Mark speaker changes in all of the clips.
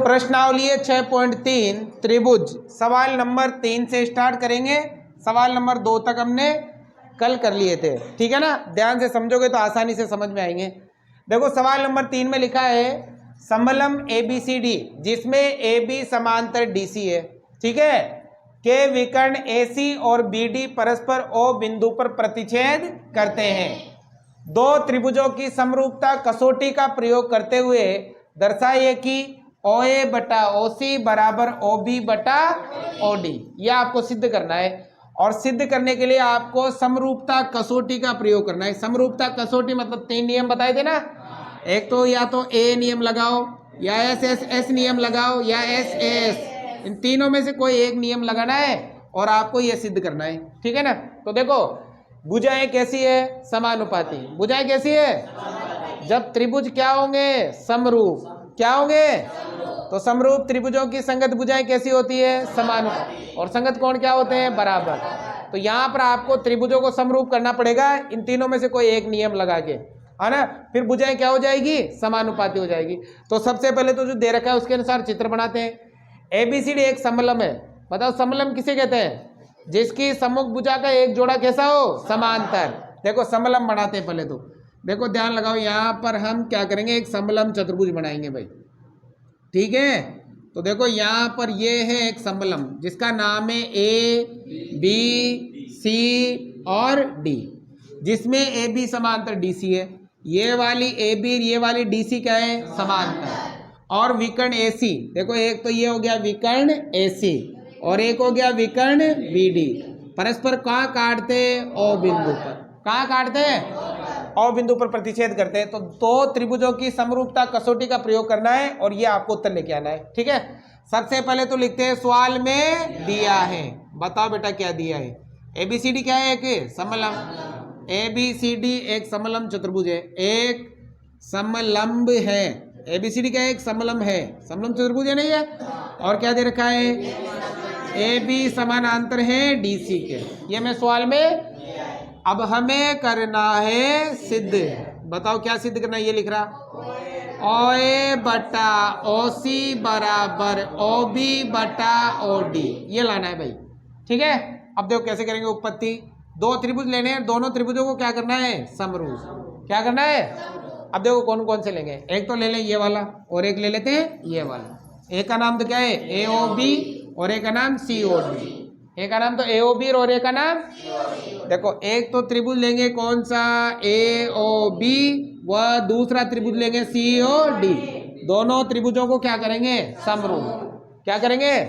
Speaker 1: प्रश्नावली 6.3 त्रिभुज। सवाल नंबर 3 से स्टार्ट करेंगे। सवाल नंबर 2 तक हमने कल कर लिए थे, ठीक है ना। ध्यान से समझोगे तो आसानी से समझ में आएंगे। देखो सवाल नंबर 3 में लिखा है समलम ABCD जिसमें AB समांतर DC है, ठीक है, के विकर्ण AC और BD परस्पर O बिंदु पर प्रतिच्छेद करते हैं। दो त्रिभुजों की समरूपता कसौटी का प्रयोग करते हुए दर्शाइए कि OA बटा OC बराबर OB बटा OD। यह आपको सिद्ध करना है और सिद्ध करने के लिए आपको समरूपता कसौटी का प्रयोग करना है। समरूपता कसौटी मतलब 3 नियम बताए थे ना। एक तो या तो A नियम लगाओ या S नियम लगाओ या S। इन तीनों में से कोई एक नियम लगाना है और आपको यह सिद्ध करना है, ठीक है ना। तो देखो भुजाएं कैसी है, समानुपाती। भुजाएं कैसी है, जब त्रिभुज क्या होंगे, समरूप। क्या होंगे, तो समरूप त्रिभुजों की संगत भुजाएं कैसी होती है, समानुपाती। और संगत कोण क्या होते हैं, बराबर। तो यहाँ पर आपको त्रिभुजों को समरूप करना पड़ेगा इन तीनों में से कोई एक नियम लगा के, है ना। फिर भुजाएं क्या हो जाएगी, समानुपाती हो जाएगी। तो सबसे पहले तो जो दे रखा है उसके अनुसार चित्र बनाते हैं। ABCD एक समलम है। बताओ समलम किसे कहते हैं, जिसकी सम्मुख भुजा का एक जोड़ा कैसा हो, समांतर। देखो समलम बनाते हैं पहले तो। देखो ध्यान लगाओ, यहाँ पर हम क्या करेंगे, एक समलम चतुर्भुज बनाएंगे भाई, ठीक है। तो देखो यहाँ पर ये है एक समलम जिसका नाम है ABC और D, जिसमें AB समांतर DC है। ये वाली AB ये वाली DC क्या है, समांतर। और विकर्ण AC, देखो एक तो ये हो गया विकर्ण AC और एक हो गया विकर्ण BD। परस्पर कहाँ काटते, O बिंदु पर। कहाँ काटते हैं, O बिंदु पर प्रतिच्छेद करते हैं। तो दो त्रिभुजों की समरूपता कसौटी का प्रयोग करना है और ये आपको उत्तर लेके आना है, ठीक है। सबसे पहले तो लिखते हैं सवाल में दिया है। बताओ बेटा क्या दिया है। ABCD क्या है, एक समलम। ABCD एक समलम चतुर्भुज है, एक समलंब है। ABCD क्या है, एक समलम है, समलम चतुर्भुज है नहीं है। और क्या दे रखा है, AB समानांतर है DC के। ये मैं सवाल में। अब हमें करना है सिद्ध। बताओ क्या सिद्ध करना है, ये लिख रहा OA बटा OC बराबर OB बटा OD, ये लाना है भाई, ठीक है। अब देखो कैसे करेंगे उत्पत्ति। दो त्रिभुज लेने हैं, दोनों त्रिभुजों को क्या करना है, समरूप। क्या करना है, अब देखो कौन कौन से लेंगे। एक तो ले लें ये वाला और एक ले लेते हैं ये वाला। एक का नाम तो क्या है AOB और एक का नाम COD। एक का नाम तो AOB और एक का नाम, देखो एक तो त्रिभुज लेंगे कौन सा, AOB, व दूसरा त्रिभुज लेंगे COD। दोनों त्रिभुजों को क्या करेंगे, समरूप। क्या करेंगे,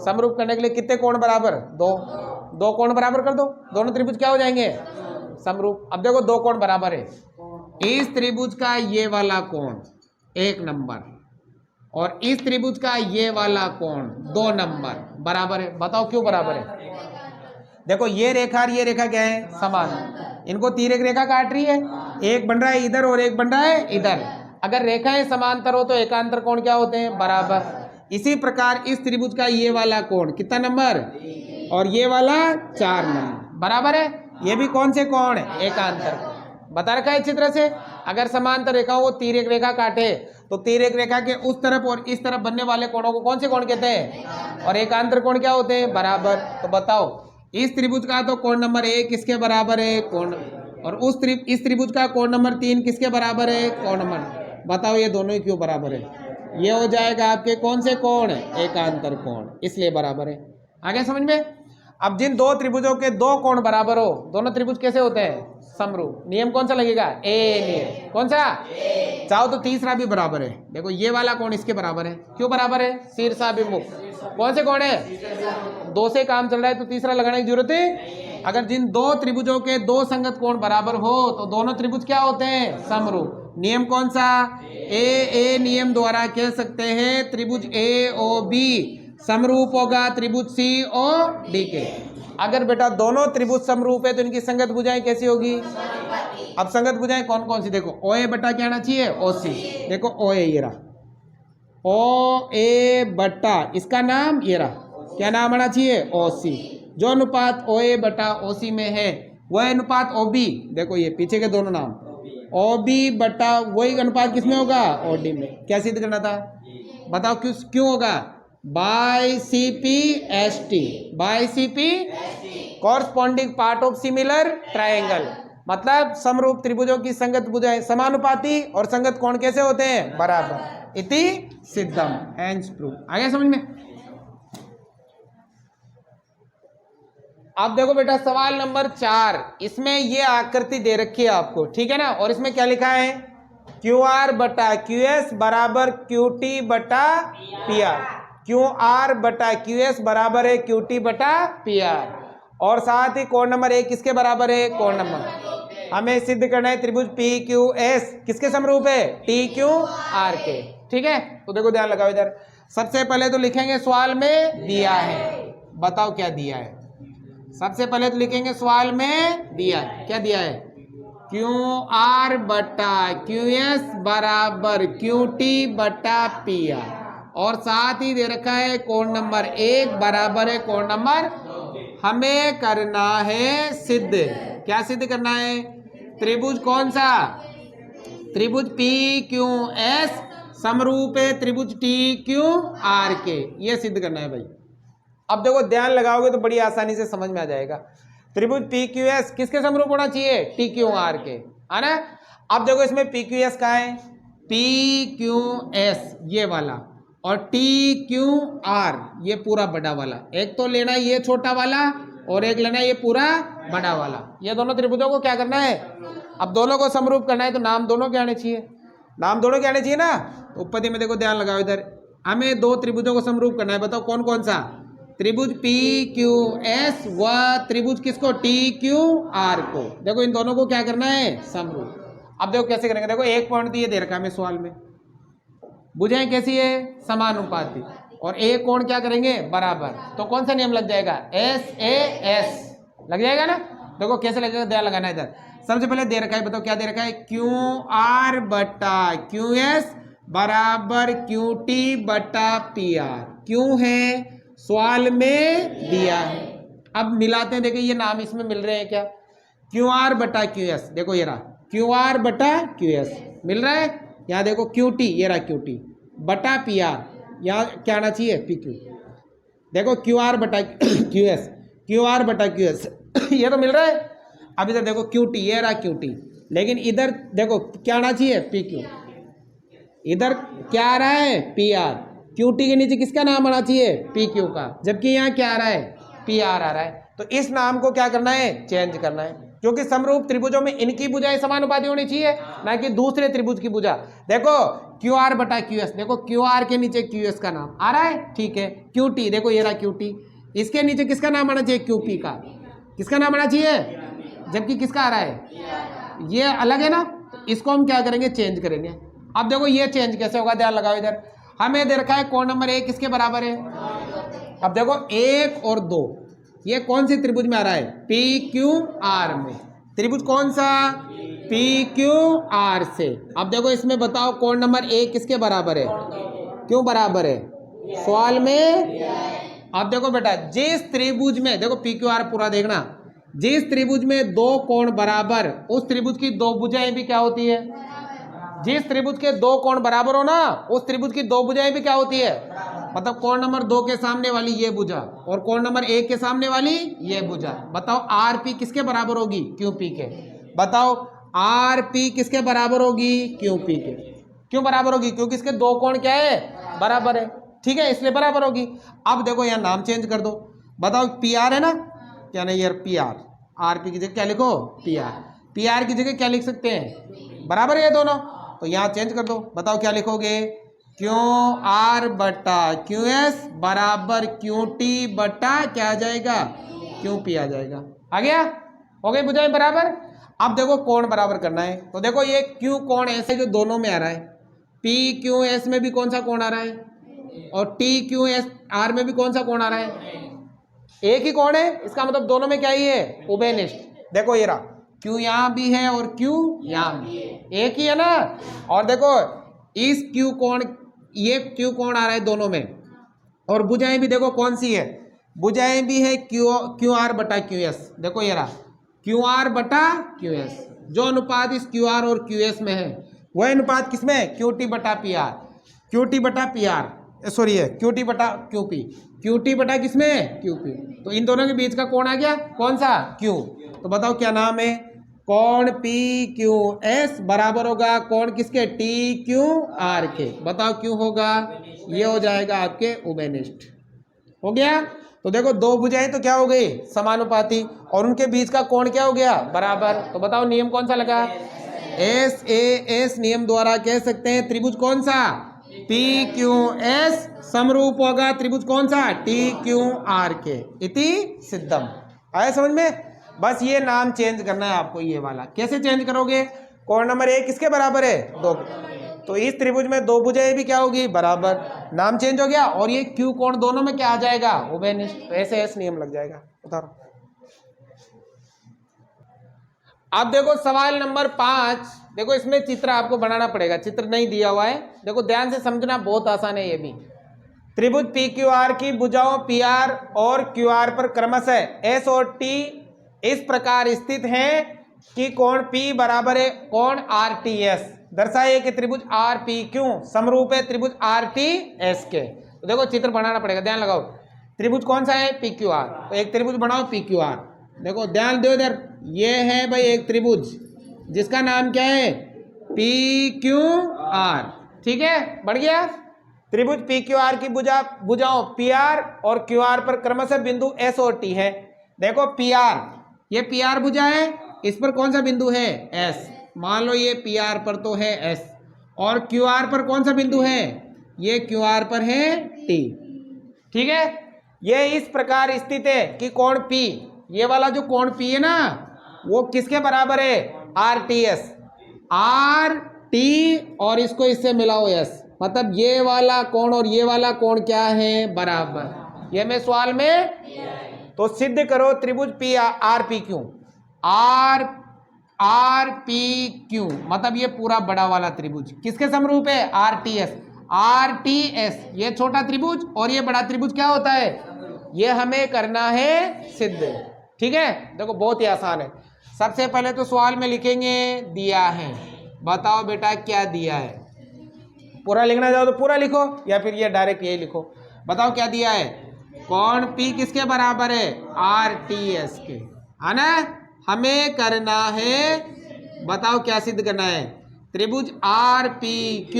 Speaker 1: समरूप करने के लिए कितने कोण बराबर, दो कोण बराबर कर दो, दोनों त्रिभुज क्या हो जाएंगे, समरूप। अब देखो दो कोण बराबर है, इस त्रिभुज का ये वाला कोण 1 नंबर और इस त्रिभुज का ये वाला कोण 2 नंबर बराबर है। बताओ क्यों बराबर है। देखो ये रेखा और ये रेखा क्या है, समान। इनको तिर्यक रेखा काट रही है, एक बन रहा है इधर और एक बन रहा है इधर। अगर रेखाएं समांतर हो तो एकांतर कोण क्या होते हैं, बराबर। इसी प्रकार इस त्रिभुज का ये वाला कोण कितना नंबर, और ये वाला 4 नंबर बराबर है। ये भी कौन से कोण है, एकांतर। बता रखा है चित्र से। अगर समांतर रेखा वो तिर्यक रेखा काटे तो तिर्यक रेखा के उस तरफ और इस तरफ बनने वाले कोणों को कौन से कोण कहते हैं, और एकांतर कोण क्या होते हैं, बराबर। तो बताओ इस त्रिभुज का तो कोण नंबर 1 किसके बराबर है, कोण, और इस त्रिभुज का कोण नंबर 3 किसके बराबर है, कोण नंबर। बताओ ये दोनों ही क्यों बराबर है, ये हो जाएगा आपके कौन से कोण, एकांतर कोण, इसलिए बराबर है। आगे समझ में। अब जिन दो त्रिभुजों के दो कोण बराबर हो, दोनों त्रिभुज कैसे होते हैं, समरूप। नियम कौन सा लगेगा, A नियम। कौन सा, चाहो तो तीसरा भी बराबर है। देखो ये वाला कोण इसके बराबर है, क्यों बराबर है, शीर्षाभिमुख। कौन से कोण है, 2 से काम चल रहा है तो तीसरा लगाने की जरूरत है। अगर जिन दो त्रिभुजों के दो संगत कोण बराबर हो तो दोनों त्रिभुज क्या होते हैं, समरूप। नियम कौन सा, A नियम द्वारा कह सकते हैं त्रिभुज AOB समरूप होगा त्रिभुज COD के। अगर बेटा दोनों त्रिभुज समरूप है तो इनकी संगत भुजाएं कैसी होगी, अब संगत भुजाएं कौन कौन सी, देखो OA बटा क्या आना चाहिए, OC। देखो OA ये रहा, OA बटा इसका नाम ये रहा, क्या नाम आना चाहिए, OC। जो अनुपात OA बटा OC में है वह अनुपात OB, देखो ये पीछे के दोनों नाम, OB बटा वही अनुपात किसमें होगा, OD में। क्या सिद्ध करना था, बताओ क्यों होगा? By C P S T, by C P corresponding part of similar triangle, मतलब समरूप त्रिभुजों की संगत भुजाएं समानुपाती और संगत कोण कैसे होते हैं? बराबर। इति सिद्धम, हेंस प्रूव। आ गया समझ में? अब देखो बेटा सवाल नंबर 4, इसमें ये आकृति दे रखी है आपको, ठीक है ना, और इसमें क्या लिखा है? क्यू आर बटा क्यू एस बराबर क्यू टी बटा पी आर, क्यू आर बटा क्यू एस बराबर है क्यू टी बटा पी आर, और साथ ही कोण नंबर 1 किसके बराबर है? कोण नंबर, हमें सिद्ध करना है त्रिभुज पी क्यू एस किसके समरूप है? टी क्यू आर के, ठीक है। तो देखो ध्यान लगाओ इधर, सबसे पहले तो लिखेंगे सवाल में दिया है, बताओ क्या दिया है? सबसे पहले तो लिखेंगे सवाल में दिया है, क्या दिया है? क्यू आर बटा क्यू एस बराबर क्यू टी बटा पी आर, और साथ ही दे रखा है कोण नंबर 1 बराबर है कोण नंबर, हमें करना है सिद्ध, क्या सिद्ध करना है? त्रिभुज कौन सा? त्रिभुज पी क्यू एस समरूप है त्रिभुज टी क्यू आर के, ये सिद्ध करना है भाई। अब देखो ध्यान लगाओगे तो बड़ी आसानी से समझ में आ जाएगा। त्रिभुज पी क्यू एस किसके समरूप होना चाहिए? टी क्यू आर के, है ना। अब देखो इसमें पी क्यू एस कहाँ है? पी क्यू एस ये वाला, और टी क्यू आर ये पूरा बड़ा वाला, एक तो लेना ये छोटा वाला और एक लेना ये पूरा बड़ा वाला, ये दोनों त्रिभुजों को क्या करना है? अब दोनों को समरूप करना है तो नाम दोनों के आने चाहिए, नाम दोनों के आने चाहिए ना। तो उपपत्ति में देखो ध्यान लगाओ इधर, हमें दो त्रिभुजों को समरूप करना है, बताओ कौन कौन सा? त्रिभुज पी क्यू एस व त्रिभुज किसको? टी क्यू आर को। देखो इन दोनों को क्या करना है? समरूप। अब देखो कैसे करेंगे, देखो एक पॉइंट तो ये दे रखा है हमें सवाल में, भुजाएं कैसी है? समानुपाती, और एक कोण क्या करेंगे? बराबर। तो कौन सा नियम लग जाएगा? एस ए एस लग जाएगा ना। देखो कैसे लगेगा, ध्यान लगाना इधर। सबसे पहले दे रखा है, बताओ क्या दे रखा है? क्यू आर बटा क्यू एस बराबर क्यू टी बटा पी आर, क्यों है? सवाल में दिया है। अब मिलाते हैं, देखिए ये नाम इसमें मिल रहे हैं क्या? क्यू आर बटा क्यू एस, देखो ये रहा क्यू आर बटा क्यू एस मिल रहा है, यहाँ देखो क्यू टी, ये रहा क्यू टी बटा पी आर, यहाँ क्या आना चाहिए? P Q. देखो क्यू आर बटा क्यू एस, क्यू आर बटा क्यू एस ये तो मिल रहा है। अब इधर देखो क्यू टी, ये रहा क्यू टी, लेकिन इधर देखो क्या आना चाहिए? P Q. इधर क्या आ रहा है? P R. क्यू टी के नीचे किसका नाम आना चाहिए? पी क्यू का, जबकि यहाँ क्या आ रहा है? पी आर आ रहा है। तो इस नाम को क्या करना है? चेंज करना है, क्योंकि समरूप त्रिभुजों में इनकी भुजाएं समानुपाती होनी चाहिए, ना कि दूसरे त्रिभुज की भुजा। देखो क्यू आर बटा क्यू एस, देखो क्यू आर के नीचे क्यू एस का नाम आ रहा है, ठीक है। क्यू टी, देखो ये रहा क्यू टी, इसके नीचे किसका नाम आना चाहिए? क्यू पी का। किसका नाम आना चाहिए? जबकि किसका आ रहा है? ये अलग है ना। तो इसको हम क्या करेंगे? चेंज करेंगे। अब देखो ये चेंज कैसे होगा, ध्यान लगाओ इधर, हमें दे रखा है कोण नंबर 1 किसके बराबर है? अब देखो 1 और 2 ये कौन से त्रिभुज में आ रहा है? पी क्यू आर में। त्रिभुज कौन सा? पी क्यू आर से। अब देखो इसमें बताओ कोण नंबर 1 किसके बराबर है? क्यों बराबर है? सवाल में। अब देखो बेटा, जिस त्रिभुज में, देखो पी क्यू आर पूरा देखना, जिस त्रिभुज में दो कोण बराबर, उस त्रिभुज की दो भुजाएं भी क्या होती है? जिस त्रिभुज के दो कोण बराबर हो ना, उस त्रिभुज की दो भुजाएं भी क्या होती है? मतलब कोण नंबर 2 के सामने वाली ये भुजा और कोण नंबर 1 के सामने वाली ये भुजा। बताओ आर पी किसके बराबर होगी? क्यू पी के। बताओ आर पी किसके बराबर होगी? क्यू पी के। क्यों बराबर होगी? क्योंकि इसके दो कोण क्या है? बराबर है, ठीक है, इसलिए बराबर होगी। अब देखो यहाँ नाम चेंज कर दो, बताओ पी आर है ना, क्या नहीं यार? पी आर, आर पी की जगह क्या लिखो? P R. पी आर की जगह क्या लिख सकते हैं? बराबर है ये दोनों, तो यहाँ चेंज कर दो। बताओ क्या लिखोगे? क्यू आर बटा क्यू एस बराबर क्यू टी बटा क्या आ जाएगा? क्यू पी आ जाएगा। आ गया? हो गई भुजाएं बराबर। अब देखो कोण बराबर करना है, तो देखो ये क्यू कोण ऐसे जो दोनों में आ रहा है, पी क्यू एस में भी कौन सा कोण आ रहा है, और टी क्यू एस आर में भी कौन सा कोण आ रहा है? एक ही कोण है, इसका मतलब दोनों में क्या ही है? उभयनिष्ठ। देखो ये रहा क्यू यहाँ भी है और क्यू यहाँ भी, एक ही है ना। और देखो इस क्यू कोण, ये क्यू कोण आ रहा है दोनों में, और भुजाएं भी देखो कौन सी है? भुजाएं भी है क्यू आर बटा क्यू एस। देखो ये रहा क्यू आर बटा क्यू एस, जो अनुपात इस क्यू आर और क्यू एस में है वह अनुपात किसमें? क्यू टी बटा पी आर। क्यू टी बटा पी आर, सॉरी है QT बटा QP, QT बटा किसमें QP, तो इन दोनों के बीच का कोण आ गया कौन सा Q। तो बताओ क्या नाम है, कोण PQS बराबर होगा कोण किसके TQR के। बताओ क्यों होगा, ये हो जाएगा आपके उभयनिष्ठ। हो गया। तो देखो दो भुजाएं तो क्या हो गई समानुपाती, और उनके बीच का कोण क्या हो गया बराबर। तो बताओ नियम कौन सा लगा, SAS नियम द्वारा कह सकते हैं त्रिभुज कौन सा PQS समरूप होगा त्रिभुज कौन सा TQR के, इति सिद्धम। आया समझ में। बस ये नाम चेंज करना है आपको, ये वाला कैसे चेंज करोगे, कोण नंबर 1 किसके बराबर है 2, तो इस त्रिभुज में दो भुजाएं भी क्या होगी बराबर, नाम चेंज हो गया, और ये Q कोण दोनों में क्या आ जाएगा उभयनिष्ठ, तो ऐसे एस नियम लग जाएगा। उतारो। अब देखो सवाल नंबर 5, देखो इसमें चित्र आपको बनाना पड़ेगा, चित्र नहीं दिया हुआ है, देखो ध्यान से समझना, बहुत आसान है ये भी। त्रिभुज PQR की भुजाओं PR और QR पर क्रमशः S और T इस प्रकार स्थित हैं कि कोण P बराबर है कोण RTS। दर्शाइए कि त्रिभुज RPQ समरूप है त्रिभुज RTS के। तो देखो चित्र बनाना पड़ेगा, ध्यान लगाओ। त्रिभुज कौन सा है PQR, तो एक त्रिभुज बनाओ PQR। देखो ध्यान दो इधर, ये है भाई एक त्रिभुज जिसका नाम क्या है PQR, ठीक है बढ़ गया। त्रिभुज PQR की भुजाओं PR और QR पर क्रमशः बिंदु S और T है। देखो PR, ये PR भुजा है, इस पर कौन सा बिंदु है S, मान लो ये PR पर तो है S, और QR पर कौन सा बिंदु है, ये QR पर है T, ठीक है। ये इस प्रकार स्थित है कि कोण P, ये वाला जो कोण P है ना, वो किसके बराबर है RTS, RT और इसको इससे मिलाओ S, मतलब ये वाला कोण और ये वाला कोण क्या है बराबर। ये मैं सवाल में, तो सिद्ध करो त्रिभुज RPQ, RPQ मतलब ये पूरा बड़ा वाला त्रिभुज किसके समरूप है RTS, ये छोटा त्रिभुज और ये बड़ा त्रिभुज क्या होता है, ये हमें करना है सिद्ध, ठीक है। देखो बहुत ही आसान है। सबसे पहले तो सवाल में लिखेंगे दिया है, बताओ बेटा क्या दिया है, पूरा लिखना चाहो तो पूरा लिखो, या फिर ये डायरेक्ट ये लिखो। बताओ क्या दिया है, कोण P किसके बराबर है RTS के, है ना। हमें करना है, बताओ क्या सिद्ध करना है, त्रिभुज RPQ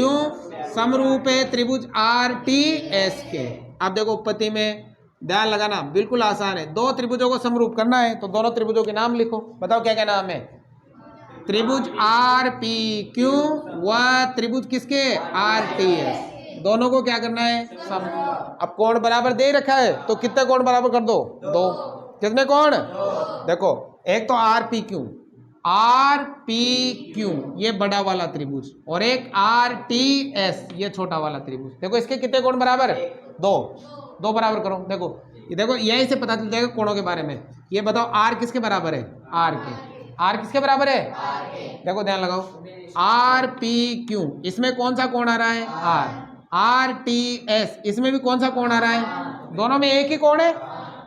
Speaker 1: समरूप है त्रिभुज RTS के। अब देखो उत्पत्ति में ध्यान लगाना, बिल्कुल आसान है, दो त्रिभुजों को समरूप करना है तो दोनों त्रिभुजों के नाम लिखो। बताओ क्या क्या नाम है, त्रिभुज RPQ व त्रिभुज किसके RTS, दोनों को क्या करना है सम। अब कोण बराबर दे रखा है तो कितने कोण बराबर कर दो, दो। कितने कोण, देखो एक तो RPQ ये बड़ा वाला त्रिभुज, और एक RTS ये छोटा वाला त्रिभुज। देखो इसके कितने कोण बराबर, दो, दो बराबर करो। देखो ये देखो यहीं से पता चल जाएगा कोणों के बारे में। ये बताओ R किसके बराबर है, R के, R किसके बराबर है, देखो ध्यान लगाओ, RPQ इसमें कौन सा कोण आ रहा है R, RTS इसमें भी कौन सा कोण आ रहा है, दोनों में एक ही कोण है।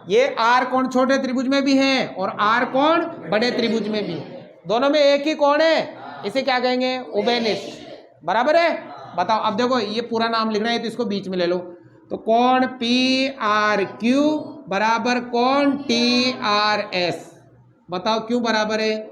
Speaker 1: ये R कोण छोटे त्रिभुज में भी है और R कोण बड़े त्रिभुज में भी, दोनों में एक ही कोण है, इसे क्या कहेंगे उभयनिष्ठ, बराबर है। बताओ अब देखो ये पूरा नाम लिखना है तो इसको बीच में ले लो, तो कोण PRQ बराबर कोण TRS, बताओ क्यों बराबर है,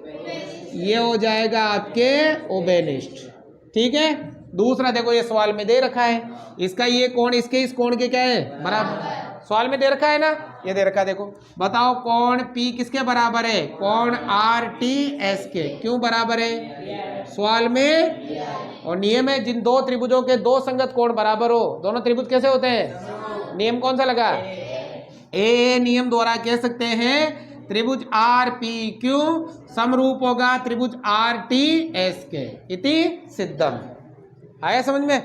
Speaker 1: ये हो जाएगा आपके उभयनिष्ठ, ठीक है। दूसरा देखो ये सवाल में दे रखा है, इसका ये कोण इसके इस कोण के क्या है बराबर, सवाल में दे रखा है ना, ये दे रखा है। देखो बताओ कोण P किसके बराबर है, कोण RTS के, क्यों बराबर है सवाल में, और नियम है जिन दो त्रिभुजों के दो संगत कोण बराबर हो, दोनों त्रिभुज कैसे होते हैं, नियम कौन सा लगा, ए नियम द्वारा कह सकते हैं त्रिभुज RPQ समरूप होगा त्रिभुज RTS के, इति सिद्धम। आया समझ में।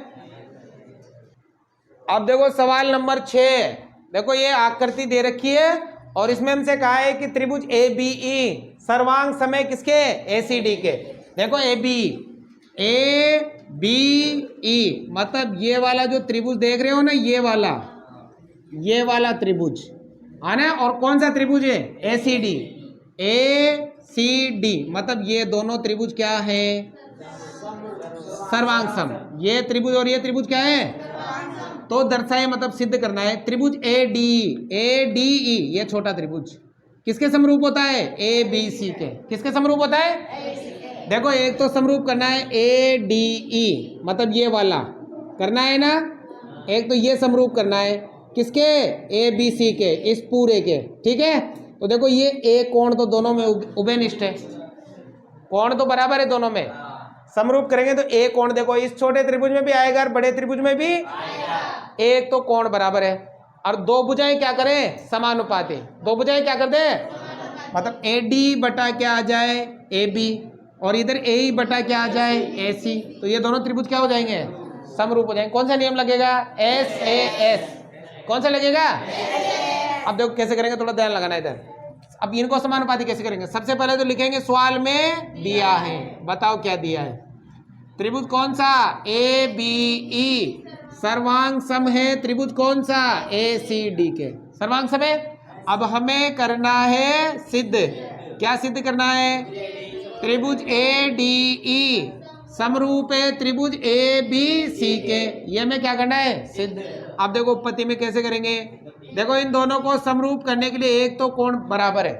Speaker 1: अब देखो सवाल नंबर 6, देखो ये आकृति दे रखी है और इसमें हमसे कहा है कि त्रिभुज ABE सर्वांग समय किसके ACD के। देखो ABE मतलब ये वाला जो त्रिभुज देख रहे हो ना, ये वाला त्रिभुज है ना, और कौन सा त्रिभुज है ACD मतलब ये दोनों त्रिभुज क्या है सर्वांग सम, ये त्रिभुज और ये त्रिभुज क्या है, तो दर्शाए मतलब सिद्ध करना है। त्रिभुज ADE ये छोटा त्रिभुज किसके समरूप होता है? ABC के। किसके समरूप होता है? देखो एक तो समरूप करना है ADE मतलब ये वाला करना है ना, एक तो ये समरूप करना है किसके? ABC के, इस पूरे के। ठीक है, तो देखो ये ए कोण तो दोनों में उभयनिष्ठ है, कोण तो बराबर है दोनों में। समरूप करेंगे तो ए कोण देखो इस छोटे त्रिभुज में भी आएगा और बड़े त्रिभुज में भी एक तो कोण बराबर है, और दो भुजाएं क्या करें? समानुपाती। दो भुजाएं क्या कर दे? मतलब AD बटा क्या आ जाए? AB, और इधर AE बटा क्या आ जाए? AC। तो ये दोनों त्रिभुज क्या हो जाएंगे? समरूप हो जाएंगे। कौन सा नियम लगेगा? SAS। कौन सा लगेगा? अब देखो कैसे करेंगे, थोड़ा ध्यान लगाना इधर। अब इनको समानुपाती कैसे करेंगे? सबसे पहले तो लिखेंगे सवाल में दिया है, बताओ क्या दिया है। त्रिभुज कौन सा? ABE सर्वांग सम है। त्रिभुज कौन सा? ACD के सर्वांग सम है। अब हमें करना है सिद्ध। क्या सिद्ध करना है? त्रिभुज ADE समरूप है त्रिभुज ABC के। ये हमें क्या करना है? सिद्ध। अब देखो उत्पत्ति में कैसे करेंगे? देखो इन दोनों को समरूप करने के लिए एक तो कोण बराबर है,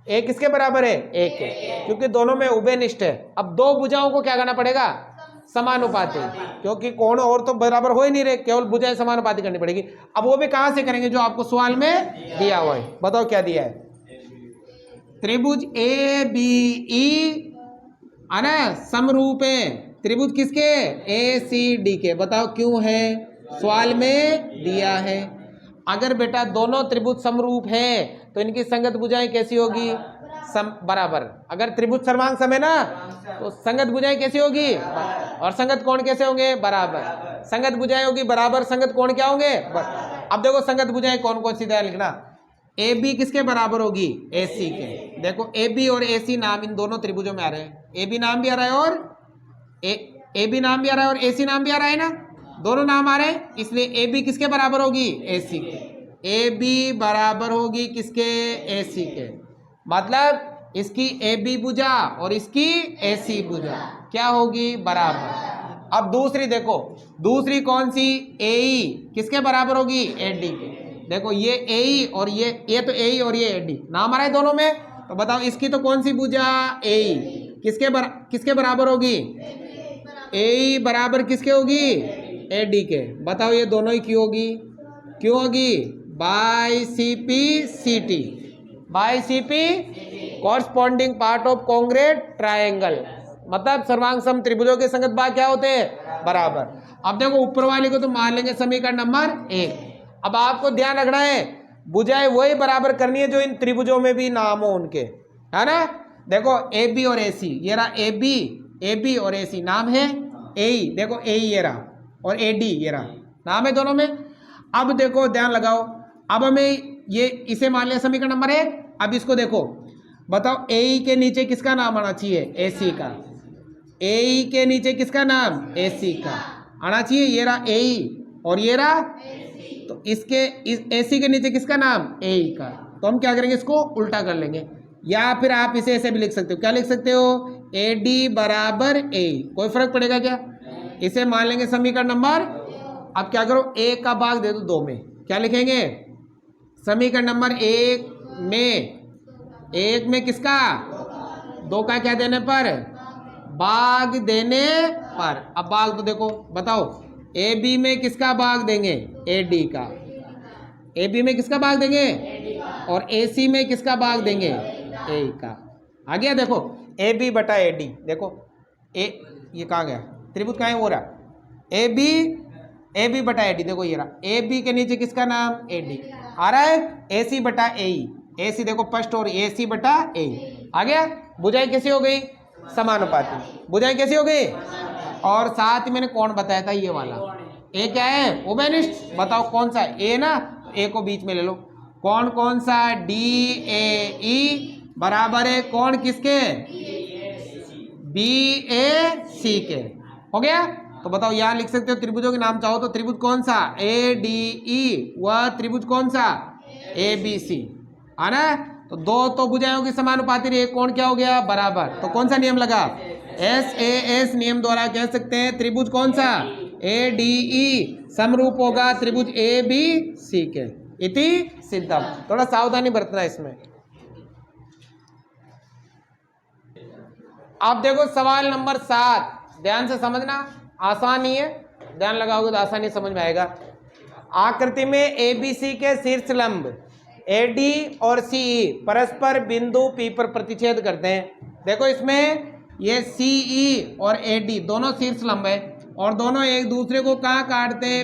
Speaker 1: एक किसके बराबर है? एक के, क्योंकि दोनों में उभयनिष्ठ है। अब दो भुजाओं को क्या करना पड़ेगा? समानुपाती, क्योंकि कोण और तो बराबर हो ही नहीं रहे, केवल भुजाएं समानुपाती करनी पड़ेगी। अब वो भी कहां से करेंगे? जो आपको सवाल में दिया हुआ है। बताओ क्या दिया है? त्रिभुज ABE है ना समरूप है त्रिभुज किसके? ACD के। बताओ क्यों है? सवाल में दिया है। अगर बेटा दोनों त्रिभुज समरूप है तो इनकी संगत भुजाएं कैसी होगी? बराबर। अगर त्रिभुज सर्वांग सम है ना तो संगत भुजाएं कैसी होगी? और संगत कोण कैसे होंगे? बराबर। संगत भुजाएं होगी बराबर, संगत कोण क्या होंगे? अब देखो संगत भुजाएं कौन कौन सी लिखना। AB किसके बराबर होगी? AC के। देखो AB और AC नाम इन दोनों त्रिभुजों में आ रहे हैं। AB नाम भी आ रहा है और AB नाम भी आ रहा है और AC नाम भी आ रहा है ना, दोनों नाम आ रहे हैं, इसलिए AB किसके बराबर होगी? AC के। AB बराबर होगी किसके? AC के। मतलब इसकी AB भुजा और इसकी AC भुजा क्या होगी? बराबर। अब दूसरी देखो, दूसरी कौन सी? AE किसके बराबर होगी? AD के। देखो ये AE और ये तो AE और ये AD नाम आ रहा है दोनों में, तो बताओ इसकी तो कौन सी भुजा? AE किसके बराबर होगी? AE बराबर किसके होगी? AD के। बताओ ये दोनों ही क्यों होगी? क्यों होगी? By CP corresponding part of congruent triangle. मतलब सर्वांग सम त्रिभुजों के संगत भाग क्या होते हैं? बराबर। अब देखो ऊपर वाले को तो मान लेंगे समीकरण नंबर 1। अब आपको ध्यान रखना है भुजाएं वही बराबर करनी है जो इन त्रिभुजों में भी नाम हो उनके, है ना। देखो AB और AC, ये रहा AB और AC नाम है। AE देखो AE ये रहा और AD ये रहा नाम है दोनों में। अब देखो ध्यान लगाओ, अब हमें ये इसे मान लिया समीकरण नंबर 1। अब इसको देखो, बताओ AE के नीचे किसका नाम आना चाहिए? AC का। AE के नीचे किसका नाम? AC का आना चाहिए। ये रहा AE और ये रहा, तो इसके इस AC के नीचे किसका नाम? AE का। तो हम क्या करेंगे? इसको उल्टा कर लेंगे, या फिर आप इसे ऐसे भी लिख सकते हो। क्या लिख सकते हो? AD बराबर AE। कोई फर्क पड़ेगा क्या? इसे मान लेंगे समीकरण नंबर। अब क्या करो? 1 का भाग दे दो 2 में। क्या लिखेंगे? समीकरण नंबर 1 में किसका? 2 का क्या देने पर? भाग देने पर। अब भाग तो देखो, बताओ AB में किसका भाग देंगे? AD का। AB में किसका भाग देंगे? और AC में किसका भाग देंगे? A का। आ गया? देखो AB बटा AD। देखो ये कहाँ गया? त्रिभुज कहाँ है? वो रहा AB बटा AD। देखो ये रहा AB के नीचे किसका नाम? AD आ रहा है। AC बटा AE, AC देखो फर्स्ट और AC बटा AE आ गया। भुजाएं कैसी हो गई? समानुपाती। भुजाएं कैसी हो गई? और साथ ही मैंने कौन बताया था? ये वाला A क्या है? उभयनिष्ठ। बताओ कौन सा? A ना, तो A को बीच में ले लो। कौन सा? DAE बराबर है कौन किसके? BAC के। हो गया? तो बताओ यहां लिख सकते हो त्रिभुजों के नाम चाहो तो। त्रिभुज कौन सा? ADE। वह त्रिभुज कौन सा? ABC, है ना। तो दो तो भुजाओं की समानुपाती रही, कोण क्या हो गया? बराबर। तो कौन सा नियम लगा? SAS नियम द्वारा कह सकते हैं त्रिभुज कौन सा? ADE समरूप होगा त्रिभुज ABC के। इति सिद्धम। थोड़ा सावधानी बरतना इसमें। अब देखो सवाल नंबर 7, ध्यान से समझना, आसान ही है, ध्यान लगाओगे तो आसानी समझ में आएगा। आकृति में ABC के शीर्ष लंब AD और CE परस्पर बिंदु P पर प्रतिच्छेद करते हैं। देखो इसमें ये CE और AD दोनों शीर्ष लंब है और दोनों एक दूसरे को कहाँ काटते हैं?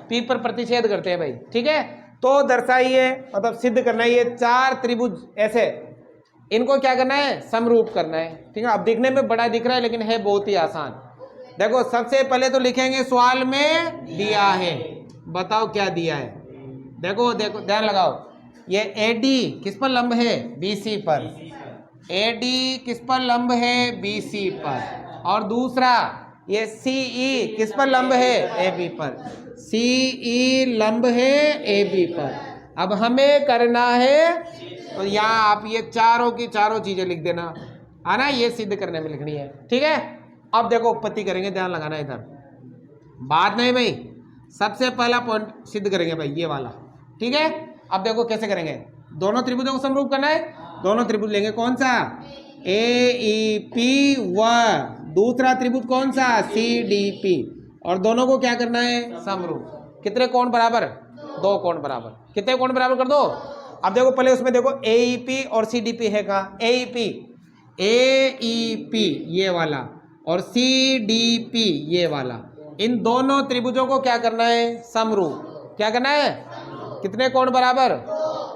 Speaker 1: P पर प्रतिच्छेद करते हैं भाई, ठीक है। तो दर्शाइए, मतलब सिद्ध करना है, ये 4 त्रिभुज ऐसे, इनको क्या करना है? समरूप करना है, ठीक है। अब दिखने में बड़ा दिख रहा है लेकिन है बहुत ही आसान। देखो सबसे पहले तो लिखेंगे सवाल में दिया है, बताओ क्या दिया है। देखो देखो ध्यान लगाओ, ये AD किस पर लंब है? BC पर। AD किस पर लंब है? BC पर। और दूसरा ये CE किस पर लंब है? AB पर। CE लंब है AB पर। अब हमें करना है, तो यहाँ आप ये चारों की चारों चीजें लिख देना, है ना, ये सिद्ध करने में लिखनी है, ठीक है। अब देखो उत्पत्ति करेंगे, ध्यान लगाना इधर, बात नहीं भाई, सबसे पहला पॉइंट सिद्ध करेंगे भाई ये वाला, ठीक है। अब देखो कैसे करेंगे, दोनों त्रिभुजों को समरूप करना है। दोनों त्रिभुज लेंगे, कौन सा? AEP व दूसरा त्रिभुज कौन सा? CDP, और दोनों को क्या करना है? समरूप। कितने कोण बराबर? 2 कोण बराबर। कितने कोण बराबर कर दो? अब देखो पहले उसमें देखो AEP और CDP है कहाँ? AEP ये वाला और CDP ये वाला, इन दोनों त्रिभुजों को क्या करना है? समरूप। क्या करना है? कितने कोण बराबर?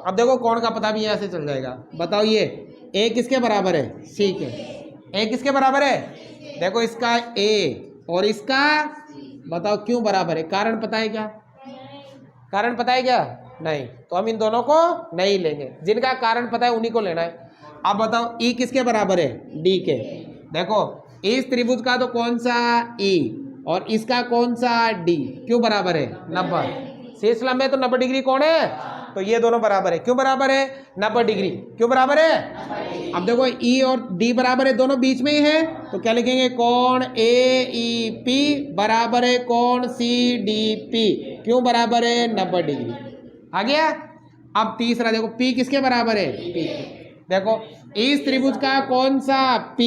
Speaker 1: अब देखो कोण का पता भी यहाँ से चल जाएगा। बताओ ये A किसके बराबर है? C के। A किसके बराबर है? देखो इसका A और इसका, बताओ क्यों बराबर है? कारण पता है क्या? कारण पता है क्या? नहीं, तो हम इन दोनों को नहीं लेंगे, जिनका कारण पता है उन्हीं को लेना है। अब बताओ E किसके बराबर है? D के। देखो इस त्रिभुज का तो कौन सा? E और इसका कौन सा? D। क्यों बराबर है? 90। शीर्ष लंब है तो 90 डिग्री कोण है, तो ये दोनों बराबर है। क्यों बराबर है? 90 डिग्री। क्यों बराबर है? अब देखो E और D बराबर है, दोनों बीच में ही है, तो क्या लिखेंगे? कोण AEP बराबर है कोण CDP। क्यों बराबर है? 90 डिग्री। आ गया। अब तीसरा देखो P किसके बराबर है? P। देखो इस त्रिभुज का कौन सा? P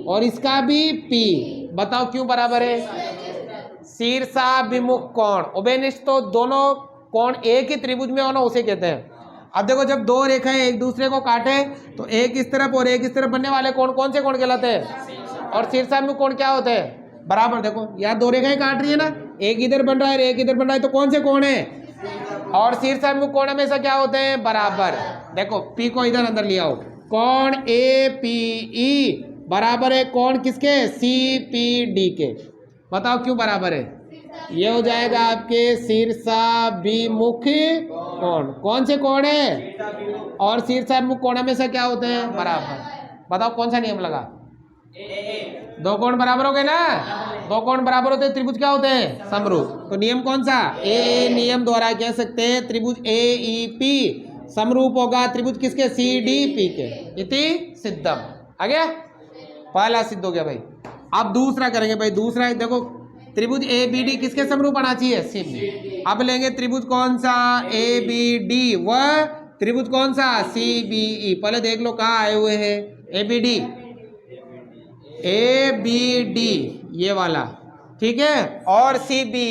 Speaker 1: और इसका भी P। बताओ क्यों बराबर है? शीर्षाभिमुख कोण, उभयनिष्ठ, तो दोनों कोण एक ही त्रिभुज में होना उसे कहते हैं। अब देखो जब दो रेखाएं एक दूसरे को काटे तो एक इस तरफ और एक इस तरफ बनने वाले कोण कौन से कोण कहलाते हैं? और शीर्षाभिमुख कोण क्या होते हैं? बराबर। देखो यार दो रेखाएं काट रही है ना, एक इधर बन रहा है एक इधर बन रहा है, तो कौन से कोण है? और शीर्षाभिमुख कोण हमेशा क्या होते हैं? बराबर। देखो P को इधर अंदर ले आओ, कोण APE बराबर है कोण किसके? CPD के। बताओ क्यों बराबर है? ये हो जाएगा आपके शीर्षाभिमुख कोण। कौन से कोण है? और शीर्षाभिमुख कोण हमेशा क्या होते हैं? बराबर। बताओ कौन सा नियम लगा? दो कोण बराबर हो गए ना, दो कोण बराबर होते हैं त्रिभुज क्या होते हैं? समरूप। तो नियम कौन सा? ए नियम द्वारा कह सकते हैं त्रिभुज AEP समरूप होगा त्रिभुज किसके? CDP के। इति सिद्धम। आ गया, पहला सिद्ध हो गया भाई। अब दूसरा करेंगे भाई। दूसरा देखो त्रिभुज ABD किसके समरूप आना चाहिए? CB। अब लेंगे त्रिभुज कौन सा? ABD व त्रिभुज कौन सा? CBE। पहले देख लो कहाँ आए हुए हैं ABD ये वाला, ठीक है, और CBE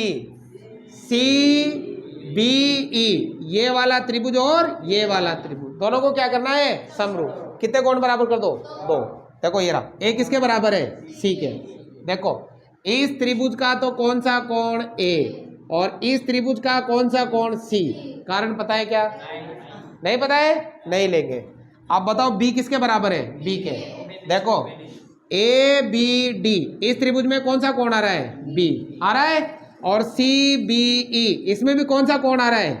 Speaker 1: ये वाला त्रिभुज और ये वाला त्रिभुज, दोनों को क्या करना है? समरूप। कितने कोण बराबर कर दो? 2। देखो ये रहा, A किसके बराबर है? C के। देखो इस त्रिभुज का तो कौन सा कोण A और इस त्रिभुज का कौन सा कोण C। कारण पता है क्या? नहीं पता है? नहीं लेंगे। अब बताओ B किसके बराबर है? B के। देखो ABD इस त्रिभुज में कौन सा कोण आ रहा है? B आ रहा है, और CBE इसमें भी कौन सा कोण आ रहा है?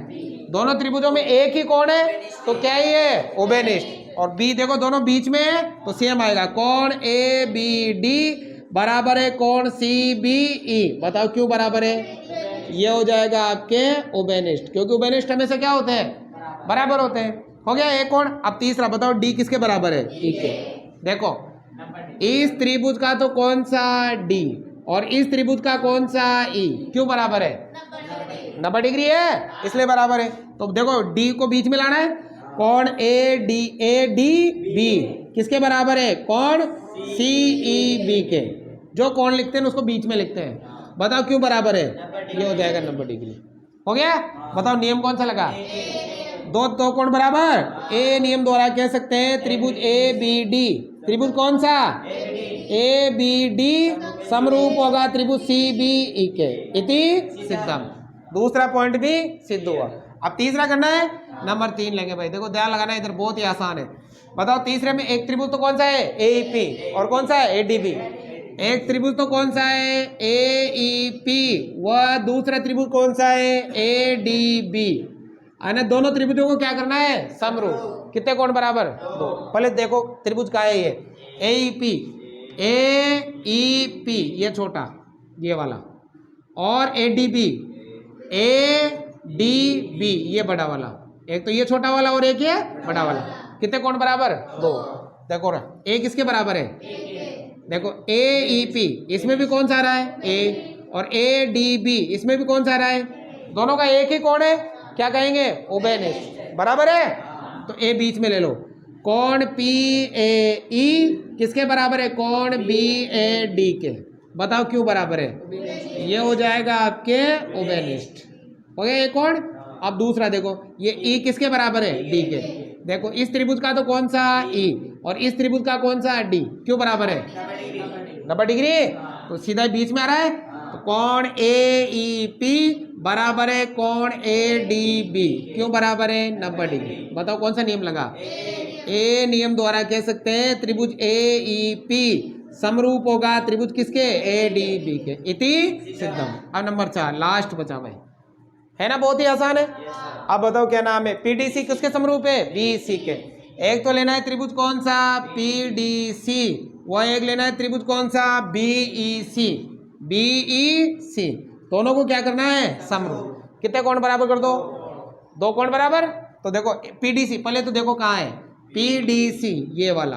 Speaker 1: दोनों त्रिभुजों में एक ही कोण है, तो क्या ही है? उभयनिष्ठ। और B देखो दोनों बीच में है तो सेम आएगा, कोण ABD बराबर है कोण CBE। बताओ क्यों बराबर है? ये हो जाएगा आपके उभयनिष्ठ, क्योंकि उभयनिष्ठ हमेशा क्या होते हैं? बराबर होते हैं। हो गया एक कोण। अब तीसरा बताओ D किसके बराबर है? E के। देखो इस त्रिभुज का तो कौन सा? D और इस त्रिभुज का कौन सा ई क्यों बराबर है? 90 डिग्री है, इसलिए बराबर है। तो देखो डी को बीच में लाना है। कोण ए डी बी किसके बराबर है? कोण सी ई बी के। जो कोण लिखते हैं उसको बीच में लिखते हैं। बताओ क्यों बराबर है? ये हो जाएगा 90 डिग्री। हो गया? बताओ नियम कौन सा लगा? दो कोण बराबर ए नियम द्वारा कह सकते हैं त्रिभुज ए बी डी। त्रिभुज कौन सा? ए बी डी समरूप होगा त्रिभुज सी बी ई के इति सिद्धम। दूसरा पॉइंट भी सिद्ध हुआ। अब तीसरा करना है, नंबर 3 लेंगे भाई। देखो ध्यान लगाना, इधर बहुत ही आसान है। बताओ तीसरे में एक त्रिभुज तो कौन सा है? A E P. और कौन सा है? A D B. एक त्रिभुज तो कौन सा है? A E P. वह दूसरा त्रिभुज कौन सा है? A D B. है दोनों त्रिभुजों को क्या करना है? समरूप। कितने कोण बराबर? 2। पहले देखो त्रिभुज का है ये ए ई पी। ए ई पी ये छोटा ये वाला, और A D B A D B ये बड़ा वाला। एक तो ये छोटा वाला और एक ये बड़ा वाला। कितने कोण बराबर? 2। देखो ए किसके बराबर है? देखो ए ई पी इसमें भी कौन सा आ रहा है? ए। और ए डी बी इसमें भी कौन सा आ रहा है? दोनों का एक ही कोण है, क्या कहेंगे? उभयनिष्ठ। बराबर है? तो ए बीच में ले लो। कोण पी ए ई किसके बराबर है? कोण बी ए डी के। बताओ क्यों बराबर है? ये हो जाएगा आपके उभयनिष्ठ। हो गया एक कोण। अब दूसरा देखो, ये ई किसके बराबर है? डी के। देखो इस त्रिभुज का तो कौन सा? ई। और इस त्रिभुज का कौन सा? डी। क्यों बराबर है? 90 डिग्री। तो सीधा बीच में आ रहा है। तो कोण ए ई पी बराबर है कोण ए डी बी। क्यों बराबर है? 90 डिग्री। बताओ कौन सा नियम लगा? ए नियम द्वारा कह सकते हैं त्रिभुज ए ई पी समरूप होगा त्रिभुज किसके? ए डी बी के इति सिद्धम। अब नंबर 4 लास्ट बचा भाई, है ना? बहुत ही आसान है। अब बताओ क्या नाम है? पीडीसी किसके समरूप है? बीसी के। एक तो लेना है त्रिभुज कौन सा? पीडीसी। वह एक लेना है त्रिभुज कौन सा? बीईसी। बीईसी दोनों को क्या करना है? समरूप। कितने कोण बराबर कर दो? 2 कोण बराबर। तो देखो पीडीसी पहले तो देखो कहाँ है? पीडीसी ये वाला,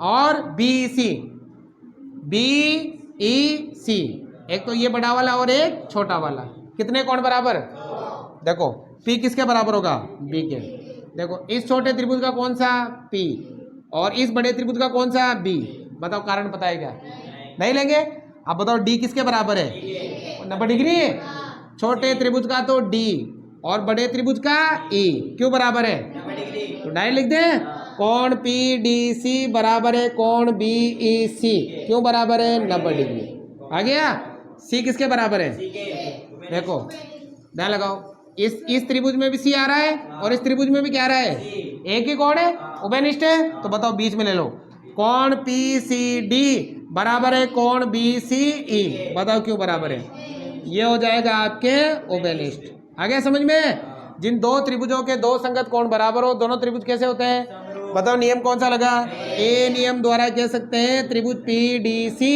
Speaker 1: और बीईसी बीईसी। एक तो ये बड़ा वाला और एक छोटा वाला। कितने कोण बराबर? देखो P किसके बराबर होगा? B के। देखो इस छोटे त्रिभुज का कौन सा? P। और इस बड़े त्रिभुज का कौन सा? B। बताओ कारण पता है क्या? नहीं लेंगे। अब बताओ D किसके बराबर है? 90 डिग्री। छोटे त्रिभुज का तो D और बड़े त्रिभुज का E। क्यों बराबर है? तो डायरेक्ट लिख दें, कोण PDC बराबर है कोण BEC। क्यों बराबर है? 90 डिग्री। आ गया? C किसके बराबर है? देखो ध्यान लगाओ, इस त्रिभुज में भी C आ रहा है और इस त्रिभुज में भी क्या आ रहा है? एक ही कोण है, उभयनिष्ठ है। तो बताओ बीच में ले लो, कोण PCD बराबर है कोण BCE। बताओ क्यों बराबर है? ये हो जाएगा आपके उभयनिष्ठ। आ गया समझ में? जिन दो त्रिभुजों के दो संगत कोण बराबर हो, दोनों त्रिभुज कैसे होते हैं? बताओ नियम कौन सा लगा? ए नियम द्वारा कह सकते हैं त्रिभुज PDC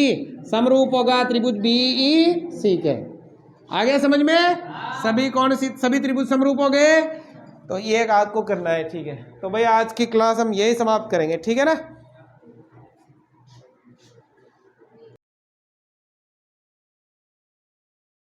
Speaker 1: समरूप होगा त्रिभुज BEC के। आ गया समझ में? सभी त्रिभुज समरूप हो गए। तो ये एक आपको करना है, ठीक है? तो भाई आज की क्लास हम यही समाप्त करेंगे, ठीक है ना?